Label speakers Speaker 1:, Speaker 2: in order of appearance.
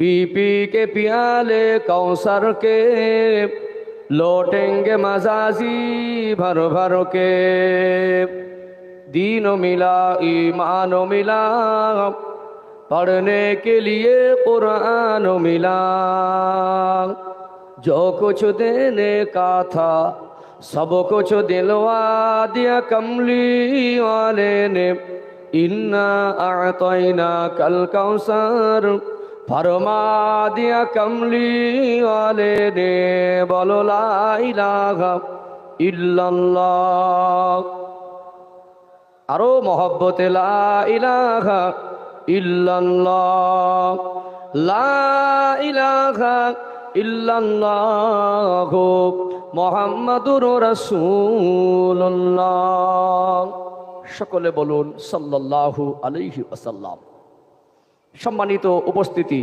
Speaker 1: P P के प्याले कौसर के लौटेंगे मजाजी भर भर के। दीनो मिला ईमानो मिला पढ़ने के लिए कुरान मिला। जो कुछ देने का था सब कुछ दिलवा दिया कमली वाले ने। इन्ना आतैना कल कौसर फरमा दिया कमली वाले ने। बोलो ला इलाहा इल्लल्लाह। आरो मोहब्बते ला इलाहा इल्लल्लाह, ला इलाहा इल्लल्लाह मुहम्मदुर রাসূলুল্লাহ। সকলে বলুন সাল্লাল্লাহু আলাইহি ওয়াসাল্লাম। সম্মানিত উপস্থিতি,